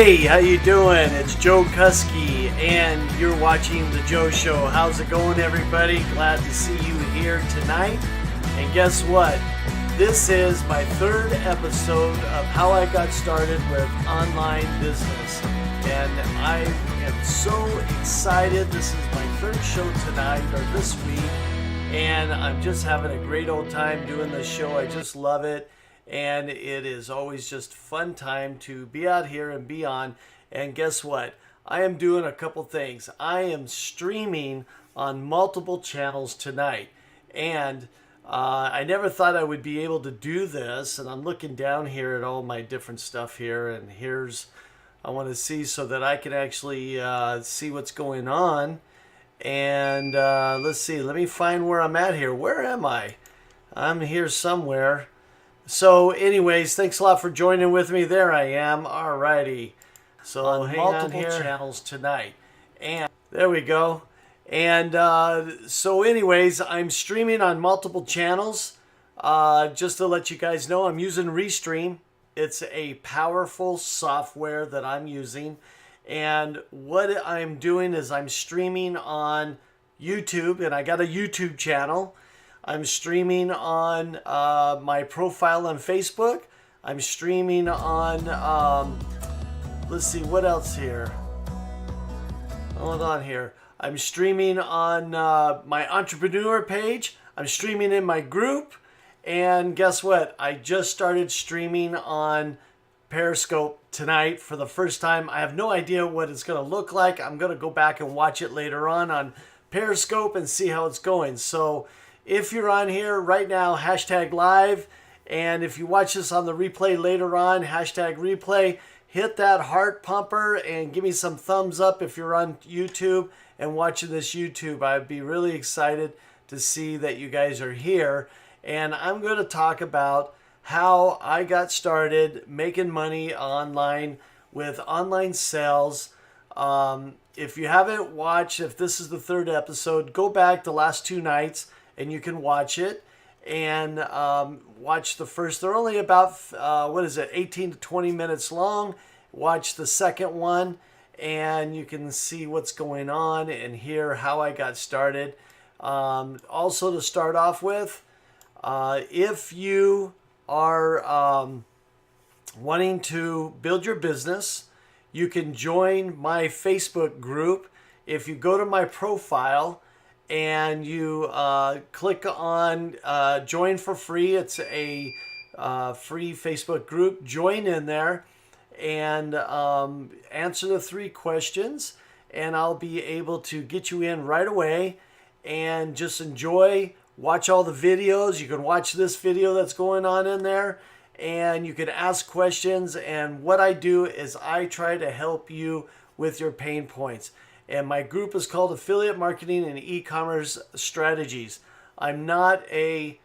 Hey, how you doing? It's Joe Kuski, and you're watching The Joe Show. How's it going, everybody? Glad to see you here tonight. And guess what? This is my third episode of how I got started with online business. And I am so excited. This is my third show tonight, or this week. And I'm just having a great old time doing this show. I just love it. And it is always just fun time to be out here and be on. And guess what? I am doing a couple things. I am streaming on multiple channels tonight. And I never thought I would be able to do this. And I'm looking down here at all my different stuff here. And I want to see so that I can actually see what's going on. And let's see. Let me find where I'm at here. Where am I? I'm here somewhere. So anyways, thanks a lot for joining with me. There I am. Alrighty. So on multiple channels tonight. And there we go. And so anyways, I'm streaming on multiple channels. Just to let you guys know, I'm using Restream. It's a powerful software that I'm using. And what I'm doing is I'm streaming on YouTube, and I got a YouTube channel. I'm streaming on my profile on Facebook. I'm streaming on, let's see, what else here? Hold on here. I'm streaming on my entrepreneur page. I'm streaming in my group. And guess what? I just started streaming on Periscope tonight for the first time. I have no idea what it's going to look like. I'm going to go back and watch it later on Periscope and see how it's going. So if you're on here right now, hashtag live. And if you watch this on the replay later on, hashtag replay, hit that heart pumper and give me some thumbs up if you're on YouTube and watching this YouTube. I'd be really excited to see that you guys are here. And I'm going to talk about how I got started making money online with online sales. If you haven't watched, if this is the third episode, go back the last two nights and you can watch it and watch the first. They're only about, 18 to 20 minutes long. Watch the second one and you can see what's going on and hear how I got started. Also, to start off with, if you are wanting to build your business, you can join my Facebook group. If you go to my profile and you click on join for free, it's a free Facebook group. Join in there and answer the 3 questions, and I'll be able to get you in right away and just enjoy. Watch all the videos. You can watch this video that's going on in there, and you can ask questions. And what I do is I try to help you with your pain points. And my group is called Affiliate Marketing and E-Commerce Strategies. I'm not a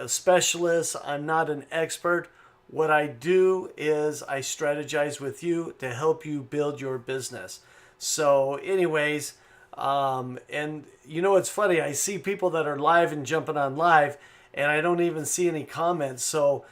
specialist. I'm not an expert. What I do is I strategize with you to help you build your business. So anyways, and you know, it's funny. I see people that are live and jumping on live, and I don't even see any comments. So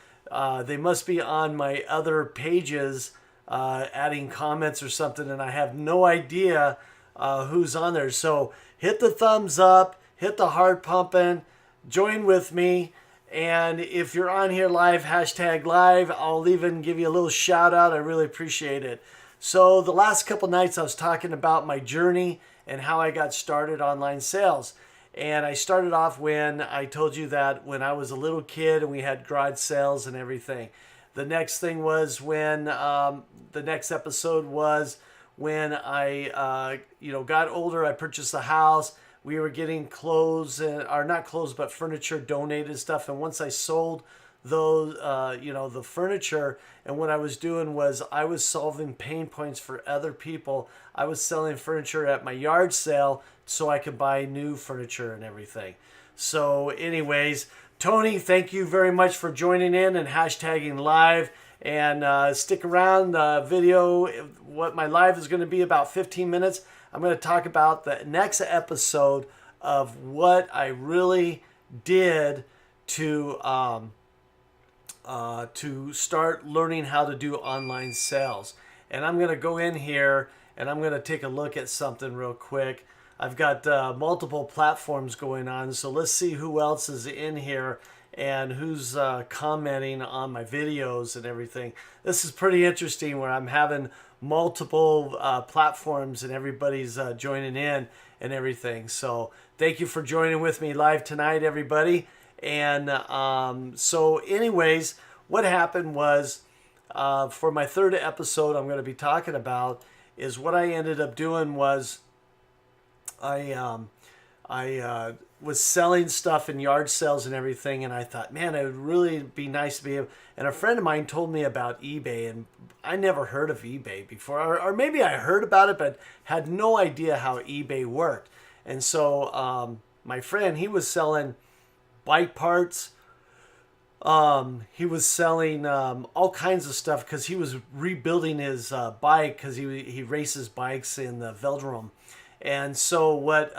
they must be on my other pages adding comments or something, and I have no idea who's on there. So hit the thumbs up, hit the heart pumping, join with me. And if you're on here live, hashtag live, I'll even give you a little shout out. I really appreciate it. So the last couple nights I was talking about my journey and how I got started online sales. And I started off when I told you that when I was a little kid and we had garage sales and everything. The next thing was when the next episode was when I got older. I purchased a house. We were getting clothes, or not clothes, but furniture donated stuff. And once I sold those, the furniture, and what I was doing was I was solving pain points for other people. I was selling furniture at my yard sale so I could buy new furniture and everything. So anyways, Tony, thank you very much for joining in and hashtagging live. And stick around. The video, what my live is going to be about 15 minutes. I'm going to talk about the next episode of what I really did to to start learning how to do online sales. And I'm going to go in here and I'm going to take a look at something real quick. I've got multiple platforms going on, so let's see who else is in here and who's commenting on my videos and everything. This is pretty interesting where I'm having multiple platforms and everybody's joining in and everything. So thank you for joining with me live tonight, everybody. And so anyways, what happened was for my third episode I'm going to be talking about is what I ended up doing was I was selling stuff in yard sales and everything, and I thought, man, it would really be nice to be able. And a friend of mine told me about eBay, and I never heard of eBay before, or maybe I heard about it, but had no idea how eBay worked. And so my friend, he was selling bike parts. He was selling all kinds of stuff because he was rebuilding his bike because he races bikes in the Velodrome. And so what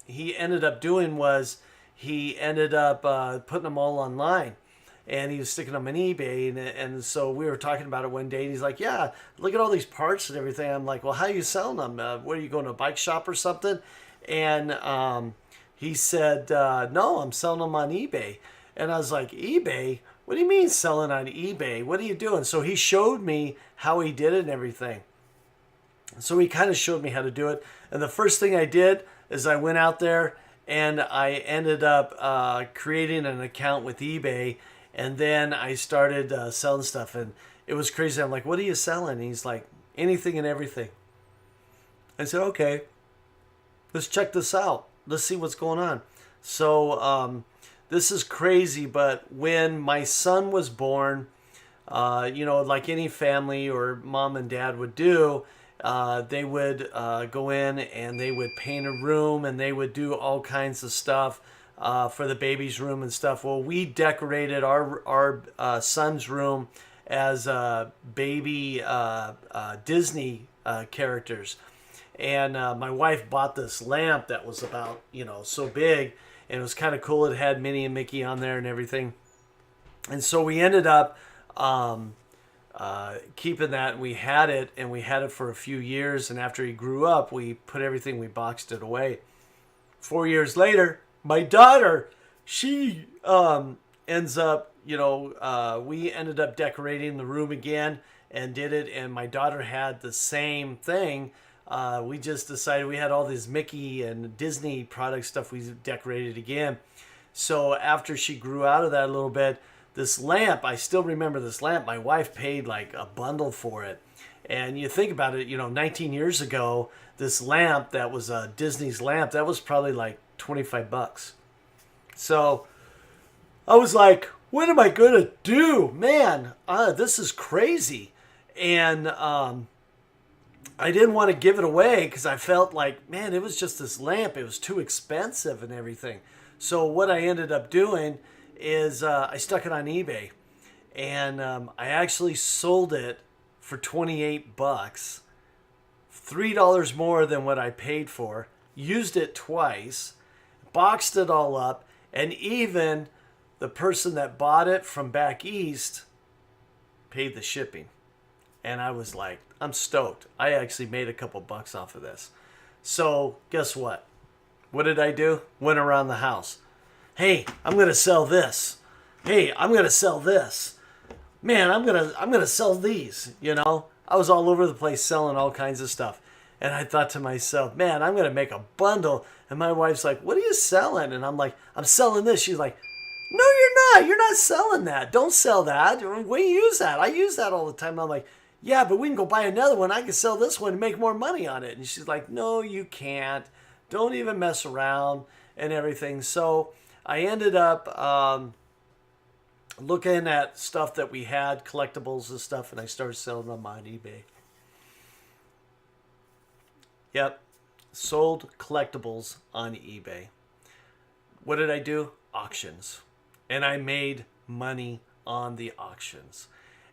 he ended up doing was he ended up putting them all online. And he was sticking them on eBay. And so we were talking about it one day. And he's like, yeah, look at all these parts and everything. I'm like, well, how are you selling them? What, are you going to a bike shop or something? And he said, no, I'm selling them on eBay. And I was like, eBay? What do you mean selling on eBay? What are you doing? So he showed me how he did it and everything. So he kind of showed me how to do it. And the first thing I did is I went out there and I ended up creating an account with eBay. And then I started selling stuff. And it was crazy. I'm like, what are you selling? And he's like, anything and everything. I said, okay, let's check this out. Let's see what's going on. So this is crazy. But when my son was born, like any family or mom and dad would do, they would go in and they would paint a room and they would do all kinds of stuff for the baby's room and stuff. Well, we decorated our son's room as baby Disney characters. And my wife bought this lamp that was about, so big. And it was kind of cool. It had Minnie and Mickey on there and everything. And so we ended up keeping that. We had it for a few years. And after he grew up, we put everything, we boxed it away. 4 years later, my daughter, she ends up, we ended up decorating the room again and did it. And my daughter had the same thing. We just decided we had all this Mickey and Disney product stuff we decorated again. So after she grew out of that a little bit, this lamp, I still remember this lamp. My wife paid like a bundle for it. And you think about it, 19 years ago, this lamp that was Disney's lamp, that was probably like $25. So I was like, what am I going to do? Man, this is crazy. And I didn't want to give it away because I felt like, man, it was just this lamp. It was too expensive and everything. So what I ended up doing is I stuck it on eBay. And I actually sold it for $28. $3 more than what I paid for. Used it twice. Boxed it all up. And even the person that bought it from back east paid the shipping. And I was like, I'm stoked. I actually made a couple bucks off of this. So guess what? What did I do? Went around the house. Hey, I'm going to sell this. Hey, I'm going to sell this. Man, I'm going to sell these, I was all over the place selling all kinds of stuff. And I thought to myself, man, I'm going to make a bundle. And my wife's like, what are you selling? And I'm like, I'm selling this. She's like, no, you're not. You're not selling that. Don't sell that. We use that. I use that all the time. And I'm like, yeah, but we can go buy another one. I can sell this one and make more money on it. And she's like, no, you can't. Don't even mess around and everything. So I ended up looking at stuff that we had, collectibles and stuff, and I started selling them on eBay. Yep, sold collectibles on eBay. What did I do? Auctions. And I made money on the auctions.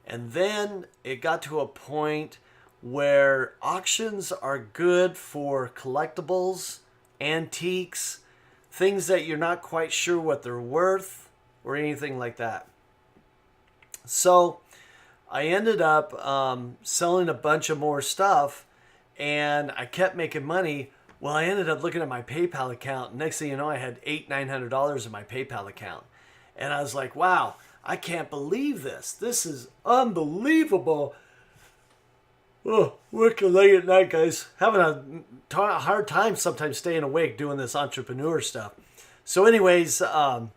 And then it got to a point where auctions are good for collectibles, antiques, things that you're not quite sure what they're worth or anything like that. So I ended up selling a bunch of more stuff, and I kept making money. Well, I ended up looking at my PayPal account. Next thing you know, I had $900 in my PayPal account. And I was like, wow, I can't believe this. This is unbelievable. Oh, working late at night, guys. Having a hard time sometimes staying awake doing this entrepreneur stuff. So anyways, I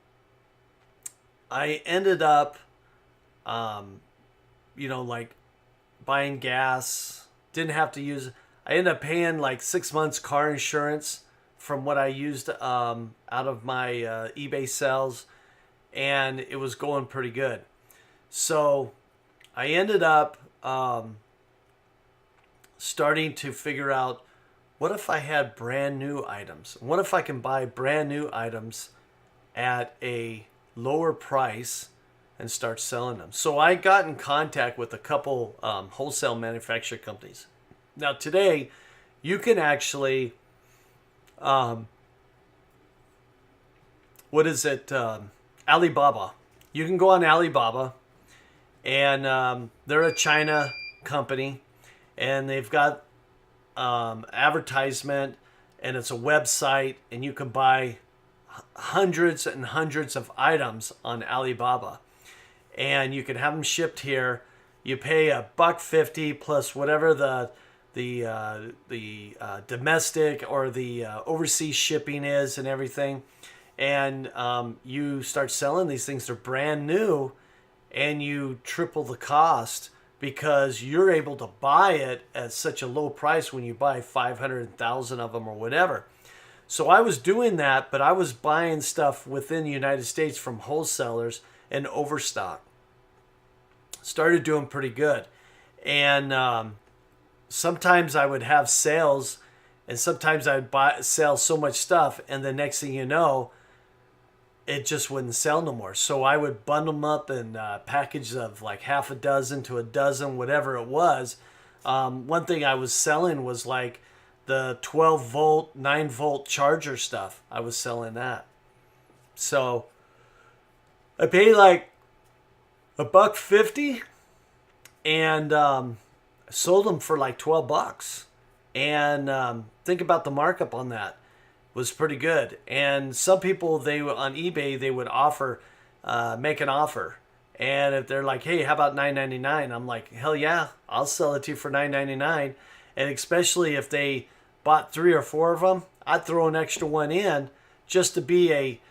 ended up, like buying gas. Didn't have to use. I ended up paying like 6 months car insurance from what I used out of my eBay sales, and it was going pretty good. So I ended up starting to figure out, what if I had brand new items? What if I can buy brand new items at a lower price and start selling them? So I got in contact with a couple wholesale manufacturer companies. Now today, you can actually, Alibaba. You can go on Alibaba, and they're a China company, and they've got advertisement, and it's a website, and you can buy hundreds and hundreds of items on Alibaba, and you can have them shipped here. You pay $1.50 plus whatever the domestic or the overseas shipping is and everything, and you start selling these things. They're brand new, and you triple the cost because you're able to buy it at such a low price when you buy 500,000 of them or whatever. So I was doing that, but I was buying stuff within the United States from wholesalers and overstock. Started doing pretty good. And sometimes I would have sales, and sometimes I'd sell so much stuff, and the next thing you know, it just wouldn't sell no more. So I would bundle them up in packages of like half a dozen to a dozen, whatever it was. One thing I was selling was like the 12 volt, 9 volt charger stuff. I was selling that. So I paid like $1.50, and sold them for like $12. And think about the markup on that. Was pretty good. And some people, they on eBay, they would offer, make an offer, and if they're like, hey, how about $9.99, I'm like, hell yeah, I'll sell it to you for $9.99. And especially if they bought 3 or 4 of them, I'd throw an extra one in just to be a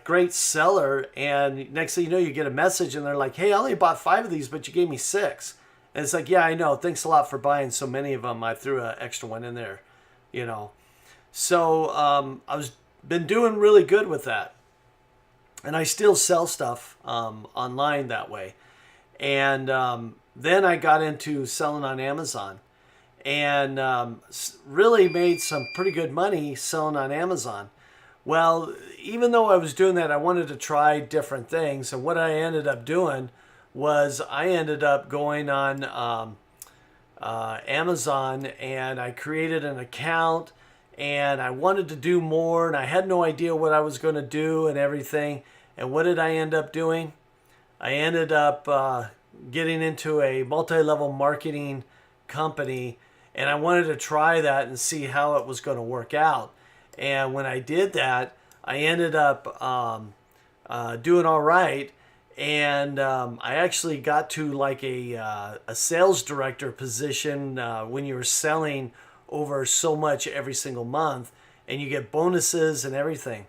great seller. And next thing you know, you get a message, and they're like, hey, I only bought 5 of these, but you gave me 6. And it's like, yeah, I know, thanks a lot for buying so many of them, I threw an extra one in there, you know. So I was been doing really good with that, and I still sell stuff online that way. And then I got into selling on Amazon, and really made some pretty good money selling on Amazon. Well, even though I was doing that, I wanted to try different things, and what I ended up doing was I ended up going on Amazon, and I created an account. And I wanted to do more, and I had no idea what I was going to do and everything. And what did I end up doing? I ended up getting into a multi-level marketing company, and I wanted to try that and see how it was going to work out. And when I did that, I ended up doing all right. And I actually got to like a sales director position when you were selling over so much every single month, and you get bonuses and everything.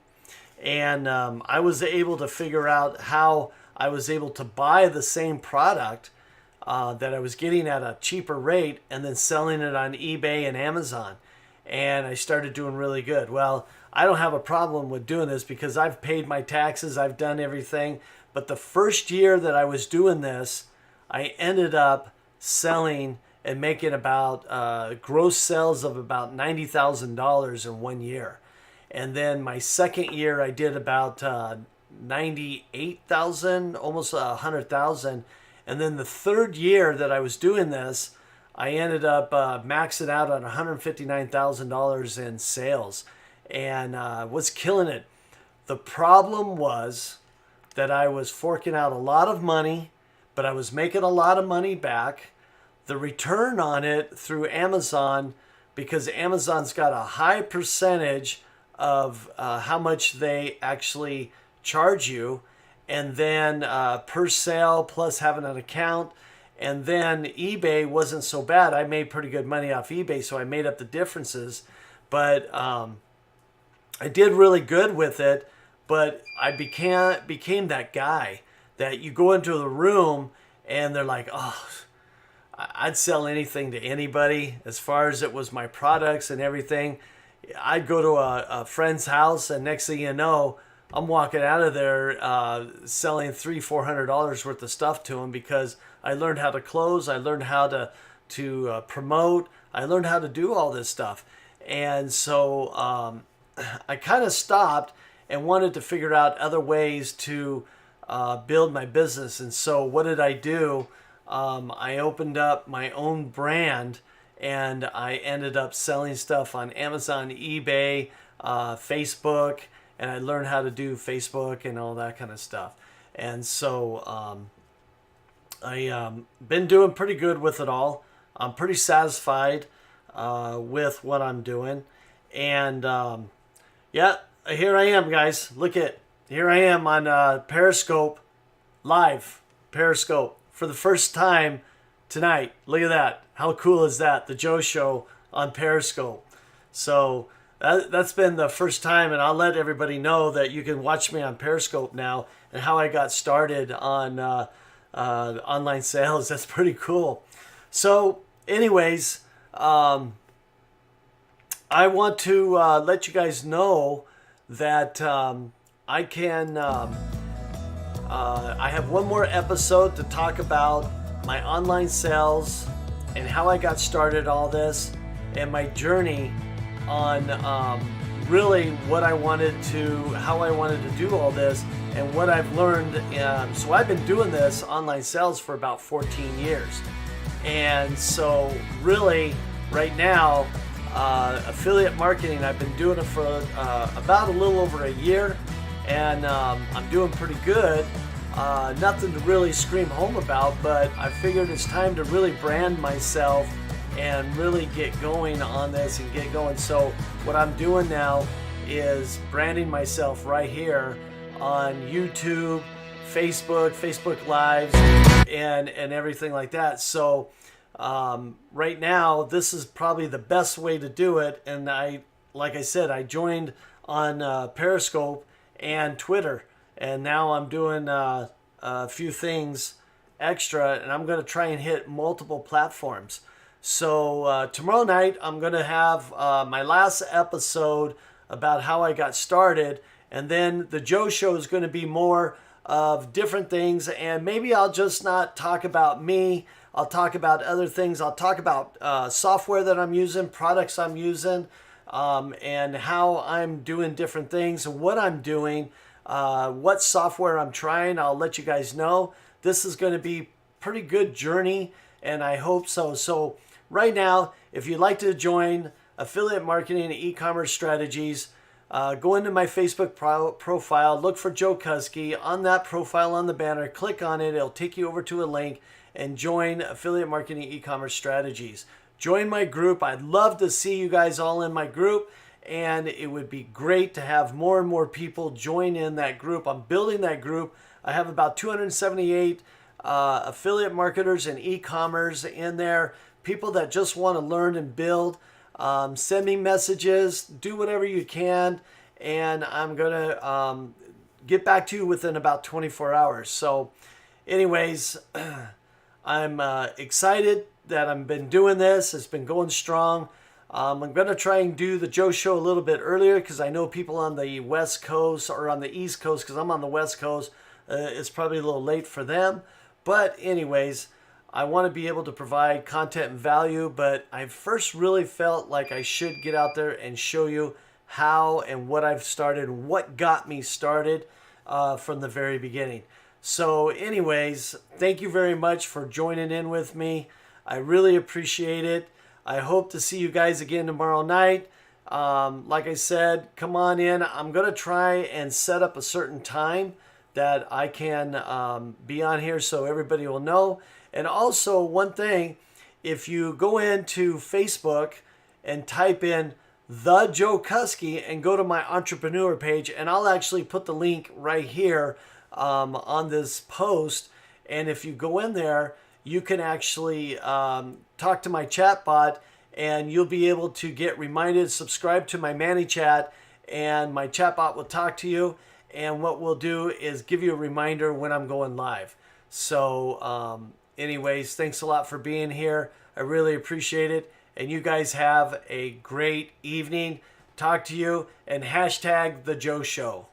And I was able to figure out how I was able to buy the same product that I was getting at a cheaper rate and then selling it on eBay and Amazon. And I started doing really good. Well, I don't have a problem with doing this because I've paid my taxes, I've done everything. But the first year that I was doing this, I ended up selling and making about gross sales of about $90,000 in 1 year. And then my second year, I did about 98,000, almost 100,000. And then the third year that I was doing this, I ended up maxing out on $159,000 in sales, and was killing it. The problem was that I was forking out a lot of money, but I was making a lot of money back. The return on it through Amazon, because Amazon's got a high percentage of how much they actually charge you, and then per sale plus having an account. And then eBay wasn't so bad. I made pretty good money off eBay, so I made up the differences. But I did really good with it. But I became that guy that you go into the room and they're like, oh, I'd sell anything to anybody as far as it was my products and everything. I'd go to a friend's house, and next thing you know, I'm walking out of there selling $300-400 worth of stuff to them, because I learned how to close, I learned how to promote, I learned how to do all this stuff. And so I kind of stopped and wanted to figure out other ways to build my business. And so what did I do? I opened up my own brand, and I ended up selling stuff on Amazon, eBay, Facebook, and I learned how to do Facebook and all that kind of stuff. And so I been doing pretty good with it all. I'm pretty satisfied with what I'm doing. And yeah, here I am, guys. Look at, here I am on Periscope, live Periscope for the first time tonight. Look at that. How cool is that? The Joe Show on Periscope. So that's been the first time, and I'll let everybody know that you can watch me on Periscope now, and how I got started on online sales. That's pretty cool. So anyways, I want to let you guys know that I can I have one more episode to talk about my online sales and how I got started all this, and my journey on really what I wanted to, how I wanted to do all this, and what I've learned. So I've been doing this online sales for about 14 years. And so really right now, affiliate marketing, I've been doing it for about a little over a year, and I'm doing pretty good. Nothing to really scream home about, but I figured it's time to really brand myself and really get going on this and get going. So what I'm doing now is branding myself right here on YouTube, Facebook Lives, and everything like that. So right now, this is probably the best way to do it. And like I said, I joined on Periscope and Twitter, and now I'm doing a few things extra, and I'm going to try and hit multiple platforms. So tomorrow night, I'm going to have my last episode about how I got started, and then the Joe Show is going to be more of different things, and maybe I'll just not talk about me. I'll talk about other things. I'll talk about software that I'm using, products I'm using, and how I'm doing different things, and what I'm doing, what software I'm trying. I'll let you guys know. This is going to be a pretty good journey, and I hope so. So right now, if you'd like to join Affiliate Marketing and E-commerce Strategies, go into my Facebook profile, look for Joe Kuski. On that profile on the banner, click on it. It'll take you over to a link, and join Affiliate Marketing E-commerce Strategies. Join my group. I'd love to see you guys all in my group, and it would be great to have more and more people join in that group. I'm building that group. I have about 278 affiliate marketers and e-commerce in there, people that just want to learn and build. Send me messages, do whatever you can, and I'm going to get back to you within about 24 hours. So anyways, I'm excited that I've been doing this. It's been going strong. I'm going to try and do the Joe Show a little bit earlier, because I know people on the West Coast or on the East Coast, because I'm on the West Coast, it's probably a little late for them. But anyways, I want to be able to provide content and value, but I first really felt like I should get out there and show you how and what I've started, what got me started from the very beginning. So anyways, thank you very much for joining in with me. I really appreciate it. I hope to see you guys again tomorrow night. Like I said, come on in. I'm going to try and set up a certain time that I can be on here so everybody will know. And also, one thing, if you go into Facebook and type in The Joe Kuski and go to my entrepreneur page, and I'll actually put the link right here on this post. And if you go in there, you can actually talk to my chat bot, and you'll be able to get reminded, subscribe to my ManyChat, and my chat bot will talk to you. And what we'll do is give you a reminder when I'm going live. So anyways, thanks a lot for being here. I really appreciate it. And you guys have a great evening. Talk to you, and hashtag The Joe Show.